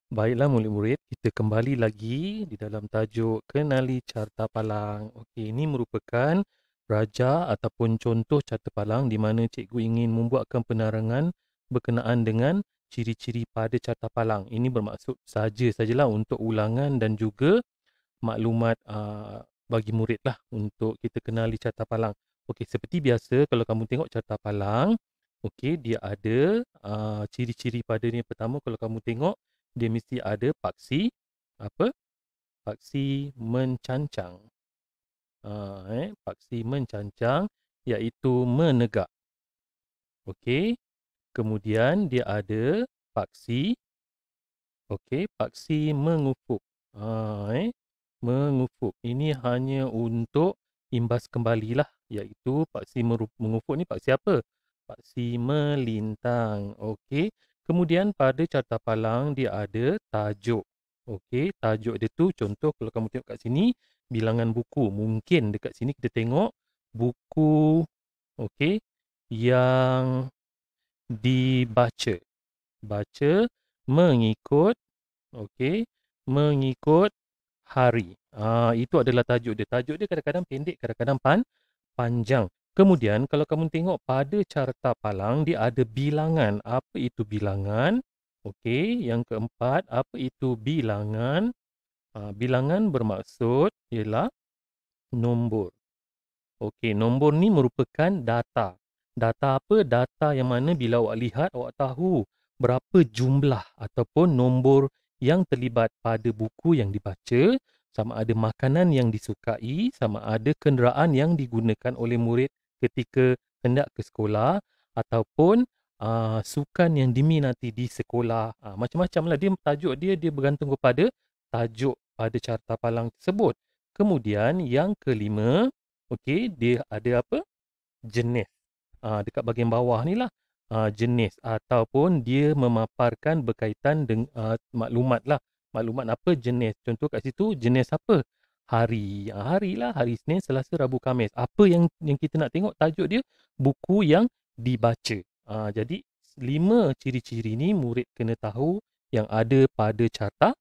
Baiklah murid-murid, kita kembali lagi di dalam tajuk Kenali Carta Palang. Okey, ini merupakan raja ataupun contoh carta palang di mana cikgu ingin membuatkan penerangan berkenaan dengan ciri-ciri pada carta palang. Ini bermaksud sajalah untuk ulangan dan juga maklumat bagi murid lah untuk kita kenali carta palang. Okey, seperti biasa kalau kamu tengok carta palang, okey, dia ada ciri-ciri pada ni. Pertama, kalau kamu tengok, dia mesti ada paksi apa? Paksi mencancang. Paksi mencancang iaitu menegak. Okey. Kemudian dia ada paksi, okey, paksi mengufuk. Mengufuk. Ini hanya untuk imbas kembalilah, iaitu paksi mengufuk ni paksi apa? Paksi melintang. Okey. Kemudian pada carta palang dia ada tajuk. Okey, tajuk dia tu contoh kalau kamu tengok kat sini bilangan buku. Mungkin dekat sini kita tengok buku, okey, yang dibaca. Baca mengikut, okey, mengikut hari. Itu adalah tajuk dia. Tajuk dia kadang-kadang pendek, kadang-kadang panjang. Kemudian kalau kamu tengok pada carta palang, dia ada bilangan. Apa itu bilangan? Okey, yang keempat, apa itu bilangan? Bilangan bermaksud ialah nombor. Okey, nombor ni merupakan data. Data apa? Data yang mana bila awak lihat, awak tahu berapa jumlah ataupun nombor yang terlibat pada buku yang dibaca, sama ada makanan yang disukai, sama ada kenderaan yang digunakan oleh murid ketika hendak ke sekolah, ataupun sukan yang diminati di sekolah. Macam-macam lah. Tajuk dia bergantung kepada tajuk pada carta palang tersebut. Kemudian yang kelima, okey, dia ada apa? Jenis. Dekat bahagian bawah ni lah. Jenis ataupun dia memaparkan berkaitan dengan maklumat lah. Maklumat apa? Jenis. Contoh kat situ, jenis apa? Hari. Hari lah. Hari Isnin, Selasa, Rabu, Khamis. Apa yang kita nak tengok tajuk dia? Buku yang dibaca. Jadi, 5 ciri-ciri ni murid kena tahu yang ada pada carta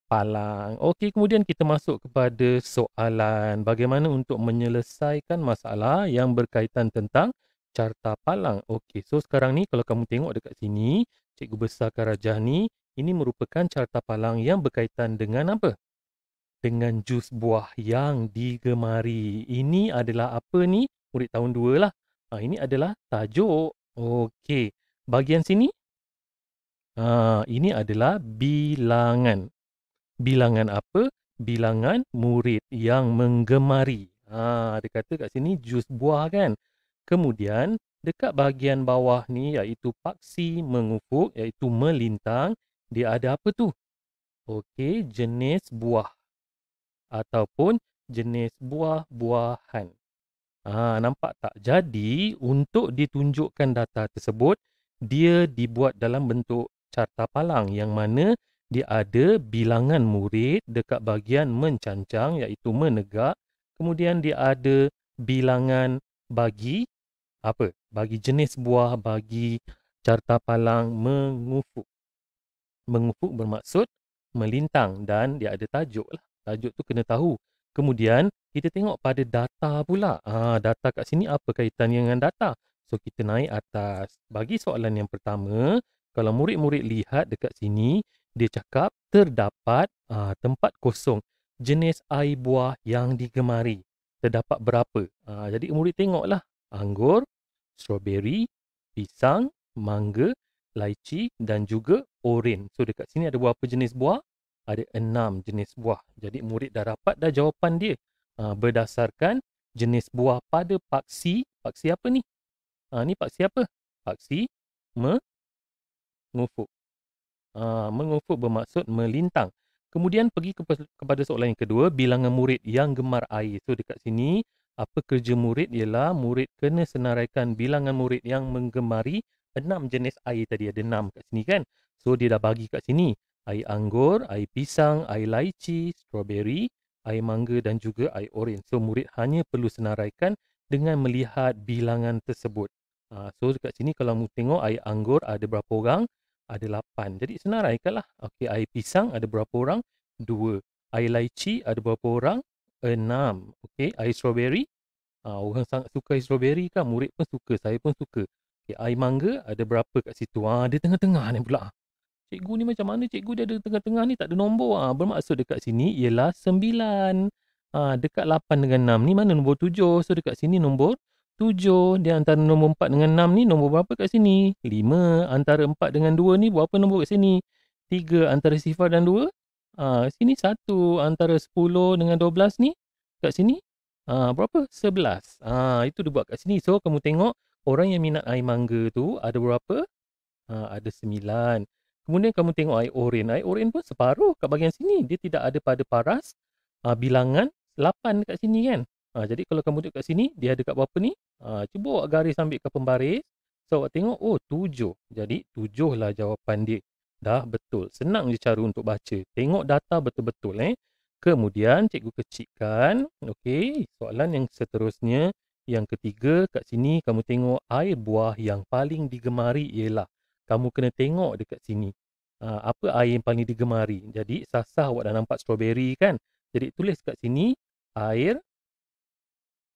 palang. Okey, kemudian kita masuk kepada soalan. Bagaimana untuk menyelesaikan masalah yang berkaitan tentang carta palang? Okey, so sekarang ni kalau kamu tengok dekat sini, Cikgu besarkan rajah ni, ini merupakan carta palang yang berkaitan dengan apa? Dengan jus buah yang digemari. Ini adalah apa ni? Murid tahun 2 lah. Ini adalah tajuk. Okey, bahagian sini, ini adalah bilangan. Bilangan apa? Bilangan murid yang menggemari. Dia kata kat sini jus buah kan. Kemudian dekat bahagian bawah ni iaitu paksi mengufuk, iaitu melintang. Dia ada apa tu? Okey, jenis buah ataupun jenis buah-buahan. Nampak tak? Jadi untuk ditunjukkan data tersebut, dia dibuat dalam bentuk carta palang yang mana dia ada bilangan murid dekat bahagian mencancang iaitu menegak. Kemudian dia ada bilangan bagi apa? Bagi jenis buah, bagi carta palang mengufuk. Mengufuk bermaksud melintang dan dia ada tajuk lah. Tajuk tu kena tahu. Kemudian kita tengok pada data pula. Data kat sini apa kaitan dengan data? So kita naik atas. Bagi soalan yang pertama, kalau murid-murid lihat dekat sini, dia cakap terdapat tempat kosong jenis air buah yang digemari. Terdapat berapa? Jadi murid tengoklah. Anggur, strawberry, pisang, mangga, lychee dan juga oren. So dekat sini ada berapa jenis buah? Ada 6 jenis buah. Jadi murid dah dapat dah jawapan dia. Berdasarkan jenis buah pada paksi. Paksi apa ni? Ni paksi apa? Paksi mengufuk. Mengufuk bermaksud melintang. Kemudian pergi kepada soalan yang kedua, bilangan murid yang gemar air. So dekat sini, apa kerja murid ialah murid kena senaraikan bilangan murid yang menggemari 6 jenis air tadi. Ada 6 kat sini kan. So dia dah bagi kat sini. Air anggur, air pisang, air lychee, strawberry, air mangga dan juga air oren. So murid hanya perlu senaraikan dengan melihat bilangan tersebut. So dekat sini kalau mu tengok air anggur ada berapa orang? Ada 8. Jadi senaraikanlah. Okey, air pisang ada berapa orang? 2. Air lychee ada berapa orang? 6. Okey, air strawberry. Orang sangat suka air strawberry kan. Murid pun suka, saya pun suka. Okey, air mangga ada berapa kat situ? Dia tengah-tengah ni pula. Cikgu ni macam mana cikgu dia ada tengah-tengah ni tak ada nombor. Bermaksud dekat sini ialah 9. Dekat 8 dengan 6 ni mana nombor 7. So dekat sini nombor 7. Di antara nombor 4 dengan 6 ni nombor berapa kat sini? 5. Antara 4 dengan 2 ni berapa nombor kat sini? 3. Antara 0 dan 2? Sini 1. Antara 10 dengan 12 ni kat sini? Berapa? 11. Itu dia buat kat sini. So kamu tengok orang yang minat air mangga tu ada berapa? Ada 9. Kemudian kamu tengok air oren. Air oren pun separuh kat bahagian sini. Dia tidak ada pada paras bilangan 8 dekat sini kan. Jadi kalau kamu tengok kat sini, dia ada kat berapa ni? Cuba awak garis ambil ke pembaris. So awak tengok, 7. Jadi 7 lah jawapan dia. Dah betul. Senang je cara untuk baca. Tengok data betul-betul. Kemudian cikgu kecikkan. Okey, soalan yang seterusnya. Yang ketiga kat sini kamu tengok air buah yang paling digemari ialah. Kamu kena tengok dekat sini. Apa air yang paling digemari? Jadi sasah awak dah nampak strawberry kan? Jadi tulis kat sini air,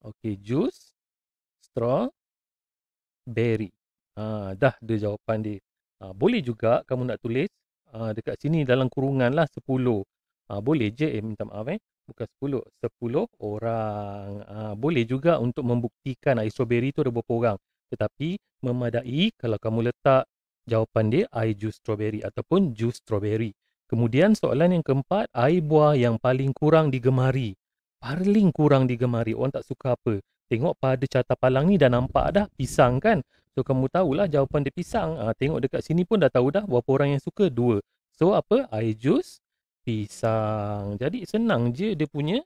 okey, jus strawberry. Dah ada jawapan dia. Boleh juga kamu nak tulis dekat sini dalam kurungan lah 10. Boleh je, minta maaf bukan 10, 10 orang. Boleh juga untuk membuktikan air strawberry tu ada berapa orang. Tetapi memadai kalau kamu letak jawapan dia air jus strawberry ataupun jus strawberry. Kemudian soalan yang keempat, air buah yang paling kurang digemari. Paling kurang digemari, orang tak suka apa? Tengok pada carta palang ni dah nampak dah pisang kan? So kamu tahulah jawapan dia pisang. Tengok dekat sini pun dah tahu dah berapa orang yang suka, 2. So apa? Air jus pisang. Jadi senang je dia punya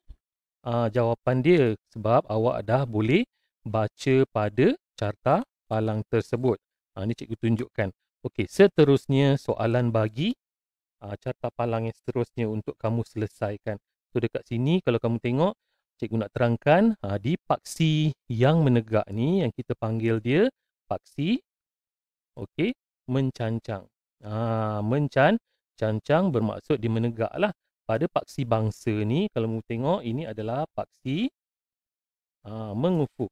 jawapan dia sebab awak dah boleh baca pada carta palang tersebut. Ni cikgu tunjukkan. Okey, seterusnya soalan bagi carta palang yang seterusnya untuk kamu selesaikan. So dekat sini kalau kamu tengok, cikgu nak terangkan di paksi yang menegak ni yang kita panggil dia paksi, okey, mencancang. Mencancang bermaksud dia menegak lah. Pada paksi bangsa ni kalau kamu tengok ini adalah paksi mengufuk.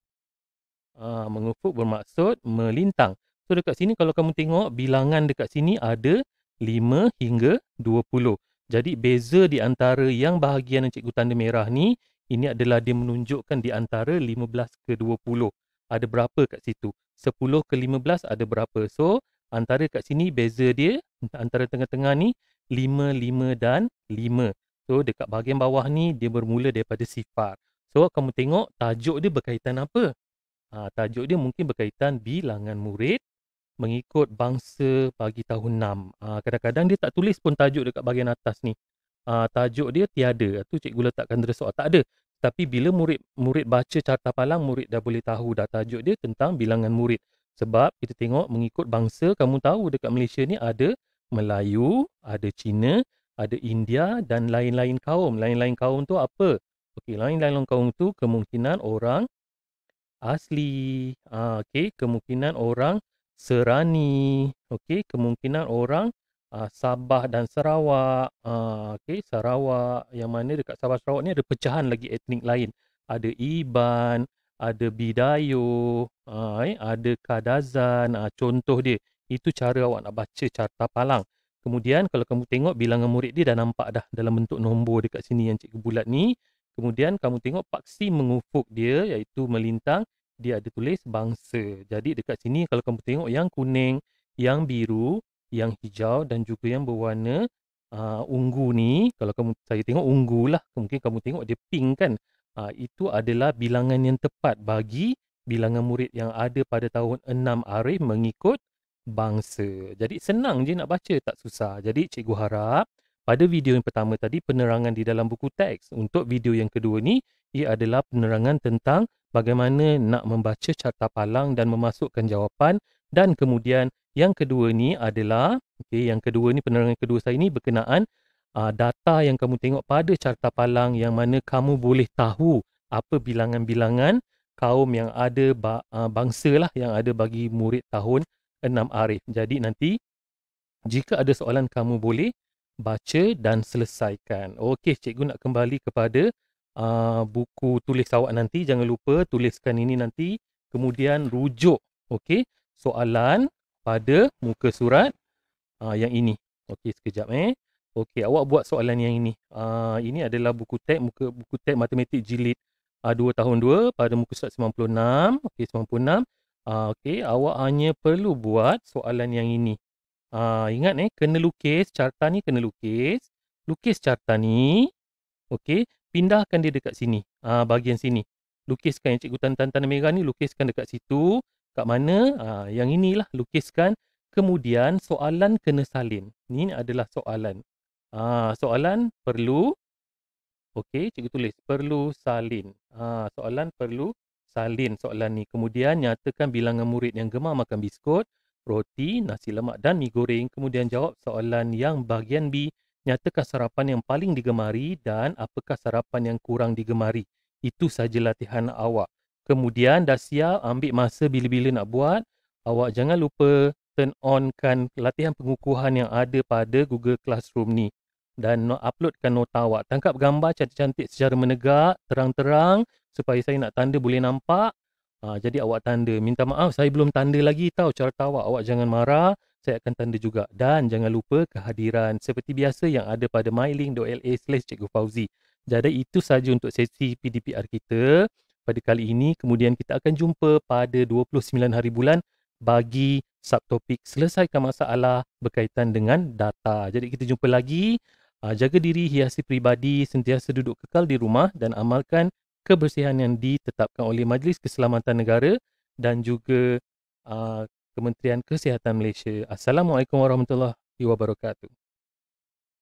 Mengufuk bermaksud melintang. So dekat sini kalau kamu tengok bilangan dekat sini ada 5 hingga 20. Jadi beza di antara yang bahagian yang cikgu tanda merah ni, ini adalah dia menunjukkan di antara 15 ke 20. Ada berapa kat situ? 10 ke 15 ada berapa? So antara kat sini beza dia antara tengah-tengah ni 5, 5 dan 5. So dekat bahagian bawah ni dia bermula daripada 0. So kamu tengok tajuk dia berkaitan apa? Tajuk dia mungkin berkaitan bilangan murid mengikut bangsa bagi tahun 6. Kadang-kadang dia tak tulis pun tajuk dekat bahagian atas ni. Tajuk dia tiada. Tu cikgu letakkan tanda soal. Tak ada. Tapi bila murid baca carta palang, murid dah boleh tahu dah tajuk dia tentang bilangan murid. Sebab kita tengok mengikut bangsa, kamu tahu dekat Malaysia ni ada Melayu, ada Cina, ada India dan lain-lain kaum. Lain-lain kaum tu apa? Okey, lain-lain kaum tu kemungkinan orang asli. Okey, kemungkinan orang Serani. Okey, kemungkinan orang Sabah dan Sarawak. Okey, Sarawak yang mana dekat Sabah Sarawak ni ada pecahan lagi etnik lain. Ada Iban, ada Bidayo, ada Kadazan. Contoh dia. Itu cara awak nak baca carta palang. Kemudian kalau kamu tengok bilangan murid dia dah nampak dah dalam bentuk nombor dekat sini yang cikgu bulat ni. Kemudian kamu tengok paksi mengufuk dia iaitu melintang, dia ada tulis bangsa. Jadi dekat sini kalau kamu tengok yang kuning, yang biru, yang hijau dan juga yang berwarna ungu ni, kalau saya tengok ungu lah, mungkin kamu tengok dia pink kan. Itu adalah bilangan yang tepat bagi bilangan murid yang ada pada tahun 6 Arif mengikut bangsa. Jadi senang je nak baca, tak susah. Jadi cikgu harap pada video yang pertama tadi penerangan di dalam buku teks. Untuk video yang kedua ni, ia adalah penerangan tentang bagaimana nak membaca carta palang dan memasukkan jawapan. Dan kemudian yang kedua ni adalah, yang kedua ni penerangan kedua saya ni berkenaan data yang kamu tengok pada carta palang yang mana kamu boleh tahu apa bilangan-bilangan kaum yang ada bangsa lah yang ada bagi murid tahun 6 Arif. Jadi nanti Jika ada soalan, kamu boleh baca dan selesaikan. Okey, cikgu nak kembali kepada buku tulis awak nanti. Jangan lupa tuliskan ini nanti. Kemudian rujuk. Okey, soalan pada muka surat yang ini. Okey, sekejap Okey, awak buat soalan yang ini. Ini adalah buku teks matematik jilid 2 tahun 2 pada muka surat 96. Okey, 96. Okey, awak hanya perlu buat soalan yang ini. Ingat kena lukis, carta ni kena lukis. Lukis carta ni, okey, pindahkan dia dekat sini, bahagian sini. Lukiskan yang cikgu tanda merah ni, lukiskan dekat situ. Kat mana? Yang inilah, lukiskan. Kemudian soalan kena salin. Ini adalah soalan. Soalan perlu, okey, cikgu tulis, perlu salin. Soalan perlu salin soalan ni. Kemudian nyatakan bilangan murid yang gemar makan biskut, roti, nasi lemak dan mi goreng. Kemudian jawab soalan yang bahagian B. Nyatakan sarapan yang paling digemari dan apakah sarapan yang kurang digemari. Itu saja latihan awak. Kemudian dah siap, ambil masa bila-bila nak buat. Awak jangan lupa turn on kan latihan pengukuhan yang ada pada Google Classroom ni. Dan uploadkan nota awak. Tangkap gambar cantik-cantik secara menegak, terang-terang supaya saya nak tanda boleh nampak. Jadi awak tanda. Minta maaf, saya belum tanda lagi tahu carta awak. Awak jangan marah, saya akan tanda juga. Dan jangan lupa kehadiran seperti biasa yang ada pada mylink.la/Cikgu Fauzi. Jadi itu saja untuk sesi PDPR kita pada kali ini. Kemudian kita akan jumpa pada 29 hari bulan bagi subtopik selesaikan masalah berkaitan dengan data. Jadi kita jumpa lagi. Jaga diri, hiasi peribadi, sentiasa duduk kekal di rumah dan amalkan kebersihan yang ditetapkan oleh Majlis Keselamatan Negara dan juga Kementerian Kesihatan Malaysia. Assalamualaikum warahmatullahi wabarakatuh.